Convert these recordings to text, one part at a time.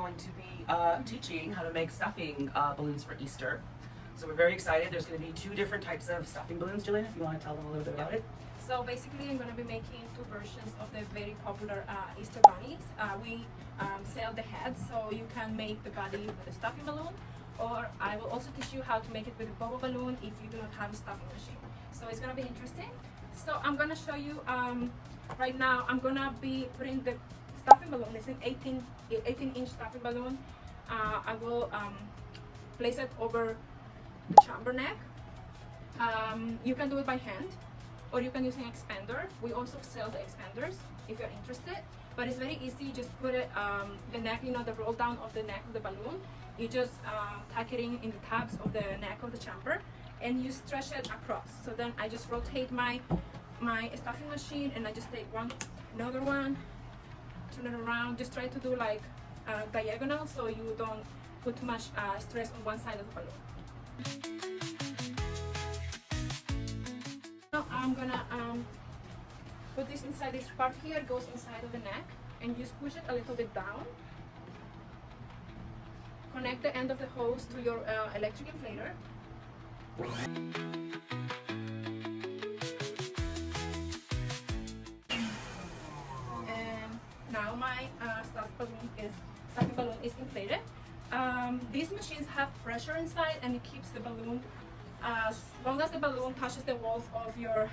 going to be teaching how to make stuffing balloons for Easter. So we're very excited. There's going to be 2 different types of stuffing balloons, Jillian, if you want to tell them a little bit about it. So basically I'm going to be making 2 versions of the very popular Easter bunnies. We sell the heads, so you can make the body with a stuffing balloon, or I will also teach you how to make it with a Bobo balloon if you do not have a stuffing machine. So it's going to be interesting. So I'm going to show you, right now I'm going to be putting the stuffing balloon. It's an 18-inch stuffing balloon. I will place it over the chamber neck. You can do it by hand, or you can use an expander. We also sell the expanders if you're interested, but it's very easy. You just put it the neck, you know, the roll down of the neck of the balloon. You just tack it in the tabs of the neck of the chamber, and you stretch it across. So then I just rotate my stuffing machine, and I just take another one, turn it around. Just try to do like diagonal, so you don't put too much stress on one side of the balloon. Now I'm gonna put this inside. This part here goes inside of the neck, and you push it a little bit down. Connect the end of the hose to your electric inflator. And now my stuffing balloon is inflated. These machines have pressure inside, and it keeps the balloon, as long as the balloon touches the walls of your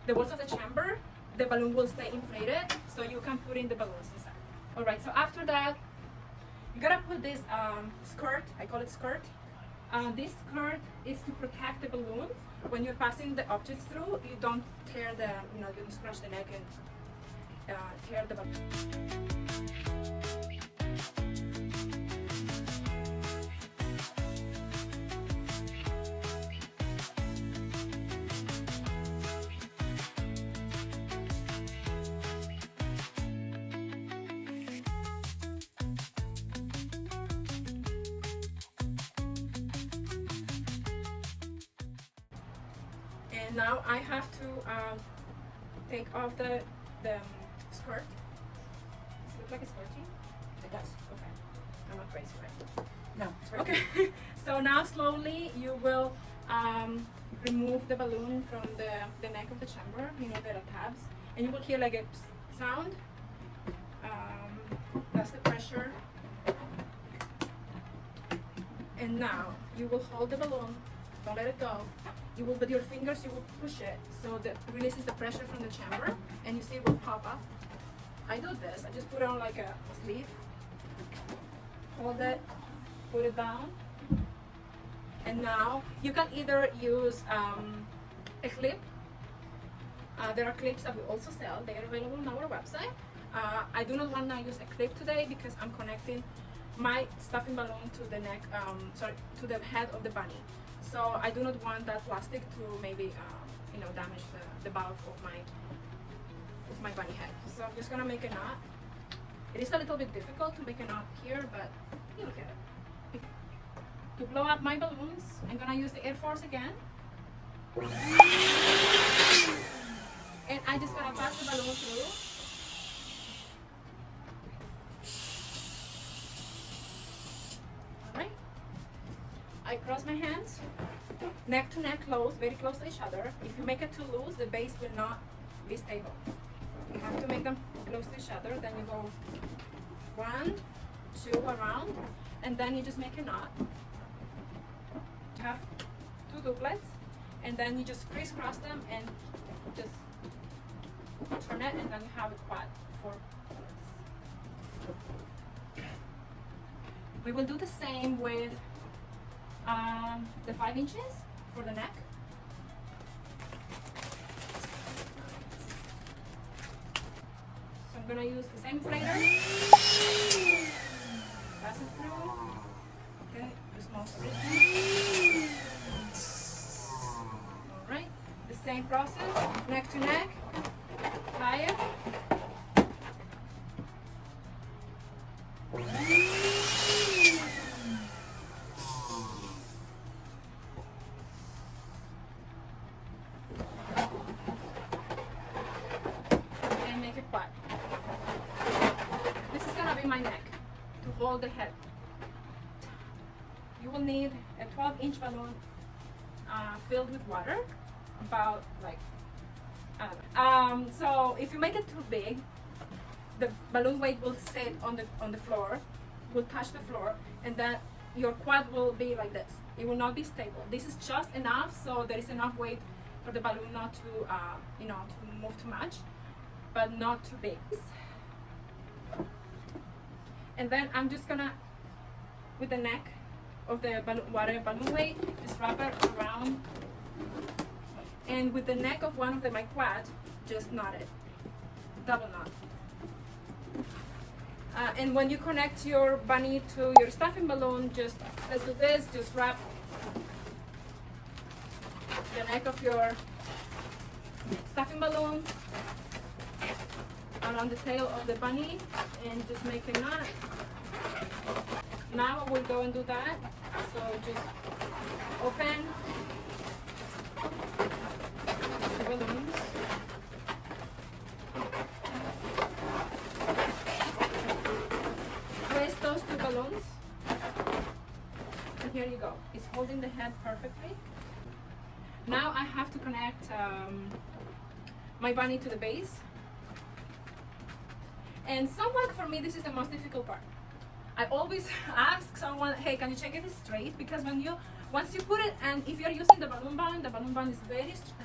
the walls of the chamber, the balloon will stay inflated, so you can put in the balloons inside. All right, so after that, you gotta put this skirt. I call it skirt. This skirt is to protect the balloon. When you're passing the objects through, you don't tear the, you don't scratch the neck and tear the balloon. And now I have to take off the skirt. Does it look like it's skirting? It does. Okay. I'm not crazy, right? No, it's right. Okay. So now slowly you will remove the balloon from the neck of the chamber. There are tabs, and you will hear like a sound. That's the pressure. And now you will hold the balloon. Don't let it go. You will, with your fingers, you will push it so that releases the pressure from the chamber, and you see it will pop up. I do this. I just put it on like a sleeve. Hold it, put it down, and now you can either use a clip. There are clips that we also sell. They are available on our website. I do not want to use a clip today because I'm connecting my stuffing balloon to the neck, to the head of the bunny. So I do not want that plastic to maybe, damage the bulk of my bunny head. So I'm just gonna make a knot. It is a little bit difficult to make a knot here, but you'll get it. To blow up my balloons, I'm gonna use the Air Force again. And I just gotta pass the balloon through. I cross my hands, neck to neck close, very close to each other. If you make it too loose, the base will not be stable. You have to make them close to each other. Then you go 1, 2 around, and then you just make a knot. You have 2 doublets, and then you just crisscross them and just turn it, and then you have a quad for balloons. We will do the same with the 5 inches for the neck. So I'm gonna use the same inflator. Pass it through. Okay, the small solution. Alright, the same process, neck to neck, tie it. My neck. hold the head. You will need a 12-inch balloon filled with water, about like, I don't know. So if you make it too big, the balloon weight will sit on the floor, will touch the floor, and then your quad will be like this. It will not be stable. This is just enough, so there is enough weight for the balloon not to, to move too much, but not too big. And then I'm just gonna, with the neck of the balloon weight, just wrap it around, and with the neck of one of my quads, just knot it, double knot. And when you connect your bunny to your stuffing balloon, just let's do this, just wrap the neck of your stuffing balloon around the tail of the bunny and just make a knot. Now I will go and do that. So just open the balloons. Twist those two balloons. And here you go. It's holding the head perfectly. Now I have to connect my bunny to the base. And somewhat for me, this is the most difficult part. I always ask someone, hey, can you check if it's straight? Because once you put it, and if you're using the balloon bond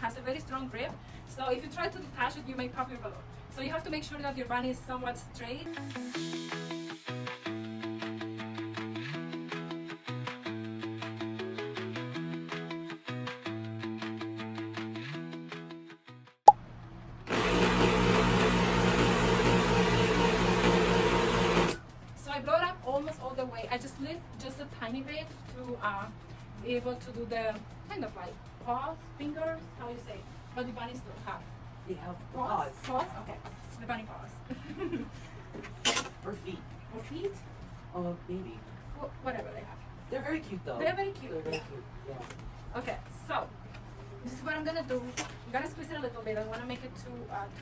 has a very strong grip. So if you try to detach it, you may pop your balloon. So you have to make sure that your bunny is somewhat straight. I just lift just a tiny bit to be able to do the kind of like paws, fingers, how you say, but the bunnies don't have. They have paws. Paws? Okay. The bunny paws. Or feet. Or feet? Oh, maybe. Whatever they have. They're very cute though. They're very cute. They're very cute. Yeah. Okay, so this is what I'm gonna do. I'm gonna squeeze it a little bit. I wanna make it too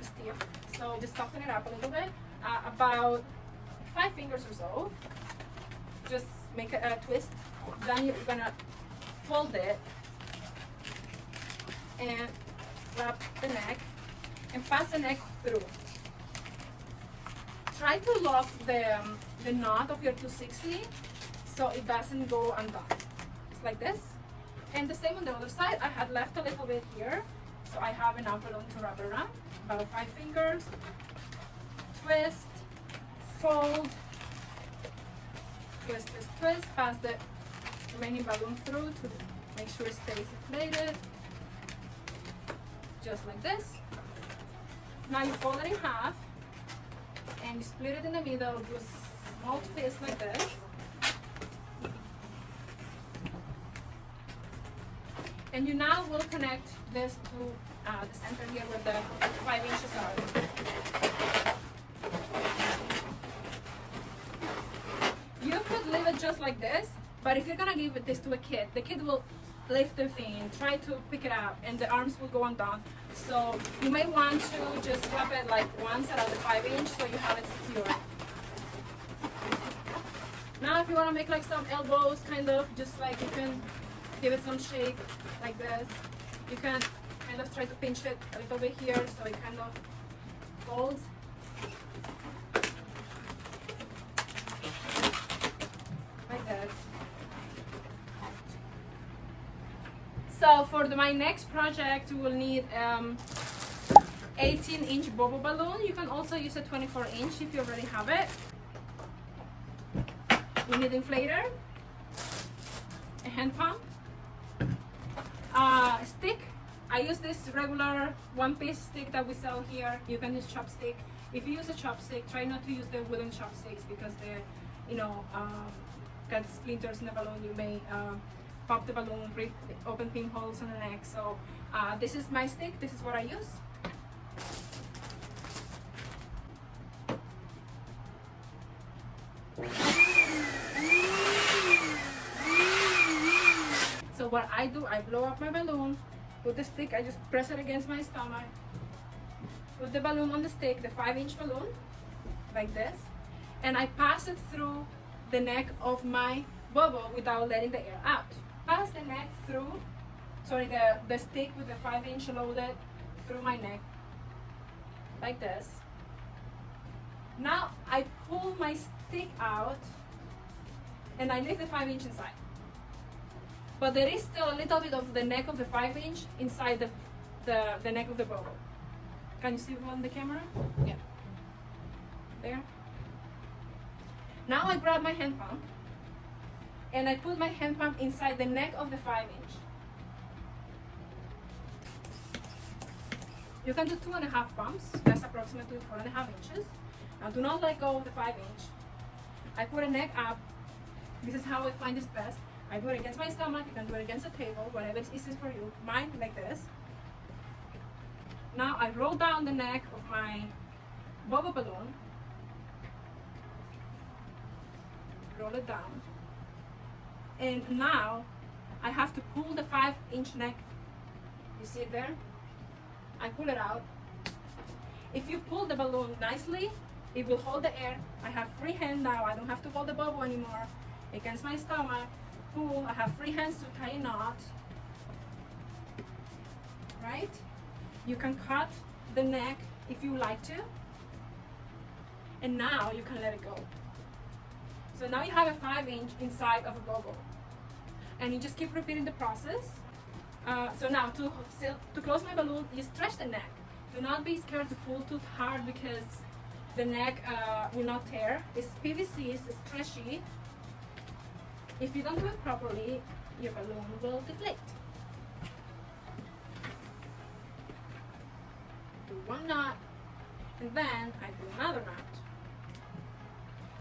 stiff. So just soften it up a little bit. About 5 fingers or so. Just make a twist. Then you're gonna fold it and wrap the neck and pass the neck through. Try to lock the knot of your 260 so it doesn't go undone. It's like this. And the same on the other side. I had left a little bit here, so I have enough balloon to wrap it around. About 5 fingers. Twist, fold, twist, twist, twist, pass the remaining balloon through to make sure it stays inflated. Just like this. Now you fold it in half and you split it in the middle, do a small twist like this. And you now will connect this to the center here where the 5 inches are. You could leave it just like this, but if you're gonna give this to a kid, the kid will lift the thing, try to pick it up, and the arms will go undone. So you may want to just wrap it like once around the 5 inch so you have it secure. Now if you want to make like some elbows, kind of, just like you can give it some shape like this. You can kind of try to pinch it a little bit here so it kind of folds. Like that. So for my next project, we will need 18-inch Bobo balloon. You can also use a 24-inch if you already have it. We need inflator, a hand pump, a stick. I use this regular one-piece stick that we sell here. You can use chopstick. If you use a chopstick, try not to use the wooden chopsticks because they, got splinters in the balloon. You may pop the balloon, rip open pinholes on the neck. So this is my stick. This is what I use. So what I do, I blow up my balloon with the stick. I just press it against my stomach. Put the balloon on the stick, the 5-inch balloon, like this, and I pass it through the neck of my Bobo without letting the air out. Pass the neck through, sorry, the stick with the 5-inch loaded through my neck, like this. Now I pull my stick out and I leave the 5-inch inside. But there is still a little bit of the neck of the 5-inch inside the neck of the Bobo. Can you see it on the camera? Yeah. There. Now I grab my hand pump and I put my hand pump inside the neck of the 5-inch. You can do 2.5 pumps. That's approximately 4.5 inches. Now do not let go of the 5-inch. I put a neck up. This is how I find this best. I do it against my stomach. You can do it against a table, whatever is easiest for you. Mine like this. Now I roll down the neck of my Bobo balloon. Roll it down. And now I have to pull the 5-inch neck. You see it there? I pull it out. If you pull the balloon nicely, it will hold the air. I have free hand now. I don't have to hold the Bobo anymore. Against my stomach. Pull. I have free hands to tie a knot. Right? You can cut the neck if you like to. And now you can let it go. So now you have a 5-inch inside of a Bobo. And you just keep repeating the process. So now to close my balloon, you stretch the neck. Do not be scared to pull too hard because the neck will not tear. It's PVC, it's stretchy. If you don't do it properly, your balloon will deflate. Do one knot, and then I do another knot.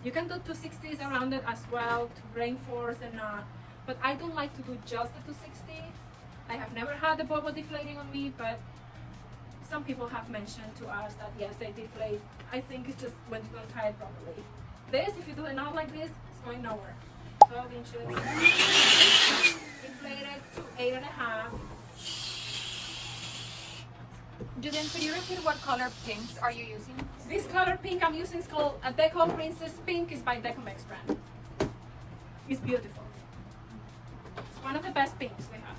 You can do 260s around it as well to reinforce the knot, but I don't like to do just the 260. I have never had the Bobo deflating on me, but some people have mentioned to us that yes, they deflate. I think it's just when you don't tie it properly. This, if you do a knot like this, it's going nowhere. 12 inches, inflated to 8.5. Julian, could you repeat what color pinks are you using? This color pink I'm using is called a Deco Princess Pink. It's by Decomex brand. It's beautiful. It's one of the best pinks they have.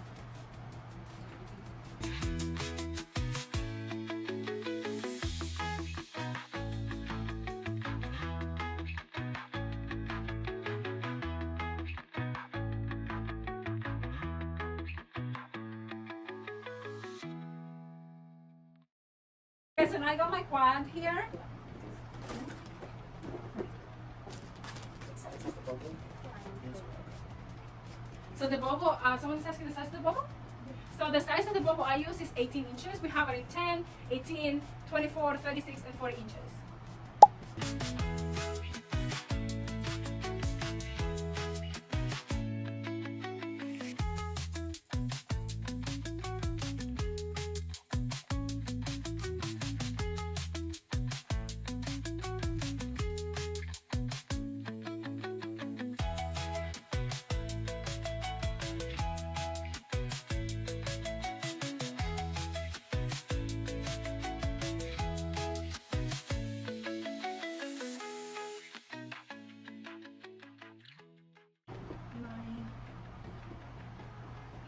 Okay, so now I got my quad here. So the Bobo, someone's asking the size of the Bobo? So the size of the Bobo I use is 18 inches. We have it in 10, 18, 24, 36, and 40 inches.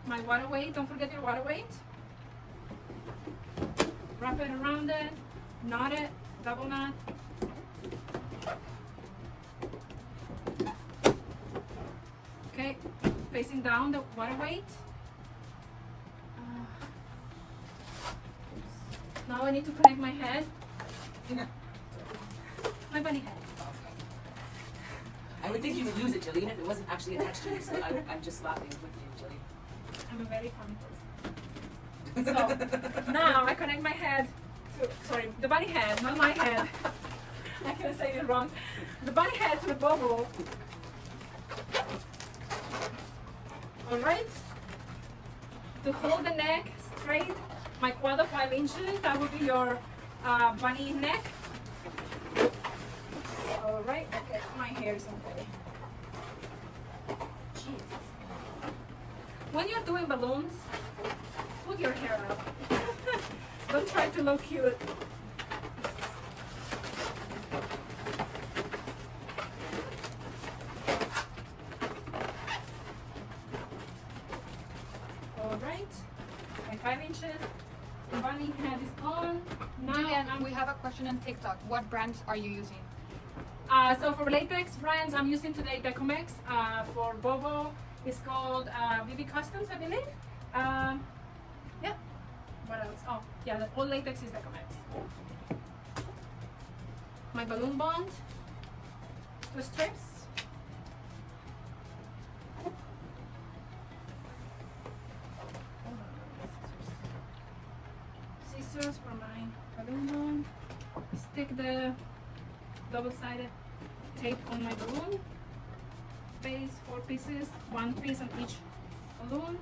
My water weight, don't forget your water weight. Wrap it around it, knot it, double knot. Okay, facing down the water weight. Now I need to connect my head. My bunny head. I would think you would lose it, Jillian, if it wasn't actually attached to you, so I'm just laughing with you, Jillian. I'm a very funny person. So now I connect my head to, sorry, the bunny head, not my head. I can say it wrong. The bunny head to the Bobo. Alright? To hold the neck straight, my quad of 5 inches, that would be your bunny neck. Alright, okay, my hair is okay. Jesus. When you're doing balloons, put your hair up. Don't try to look cute. The bunny head is on. Now Julian, we have a question on TikTok. What brands are you using? So for latex brands, I'm using today Decomex. For Bobo, it's called BB Customs, I believe. Yeah. What else? Oh, yeah, the all latex is Decomex. My balloon bond, 2 strips. Scissors for my balloon bond. Stick the double-sided tape on my balloon base, 4 pieces, 1 piece on each balloon.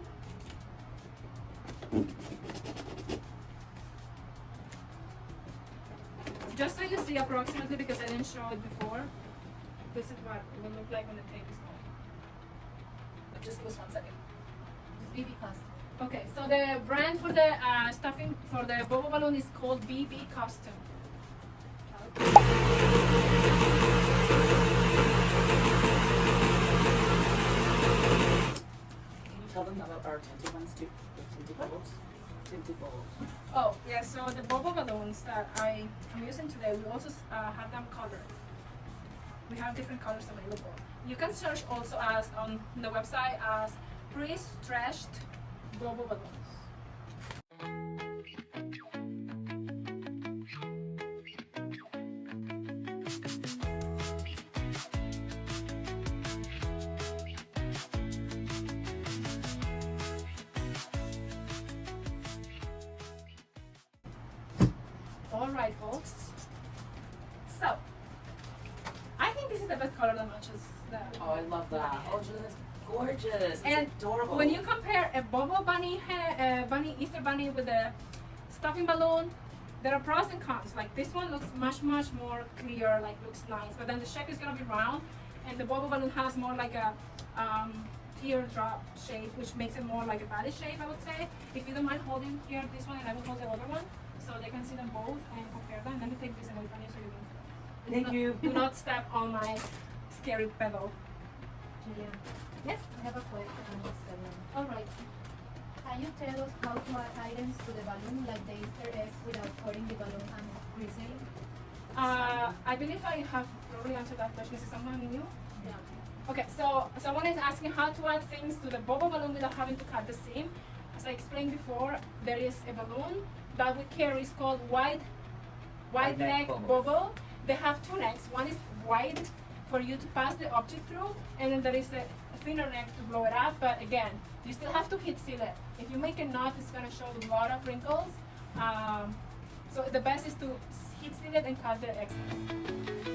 Just so you see approximately, because I didn't show it before, this is what it will look like when the tape is on. Just give us 1 second. BB Custom. Okay, so the brand for the stuffing for the Bobo balloon is called BB Custom. Can you tell them about our tinted ones too? The tinted bubbles? Tinted bubbles. Oh, yeah, so the Bobo balloons that I'm using today, we also have them colored. We have different colors available. You can search also as on the website as pre-stretched Bobo balloons. Alright folks, so I think this is the best color that matches the Oh, I love that. Oh, Julian, it's gorgeous. It's and adorable. when you compare a Bobo bunny, Easter bunny with a stuffing balloon, there are pros and cons. Like this one looks much more clear, like looks nice, but then the shape is gonna be round, and the Bobo balloon has more like a teardrop shape, which makes it more like a body shape, I would say. If you don't mind holding here this one, and I will hold the other one, so they can see them both and compare them. Let me take this away from you so you can. Thank you. Do not step on my scary pedal. Julian, Yes. I have a question on this balloon. All right. Can you tell us how to add items to the balloon, like the Easter eggs, without cutting the balloon and greasing? I believe I have already answered that question. Is it someone new? Yeah. Okay, so someone is asking how to add things to the Bobo balloon without having to cut the seam. As I explained before, there is a balloon that we carry. It's called wide Wide neck neck Bobo. Bobo. They have 2 necks. One is wide for you to pass the object through, and then there is a thinner neck to blow it up. But again, you still have to heat seal it. If you make a knot, it's gonna show a lot of wrinkles. So the best is to heat seal it and cut the excess.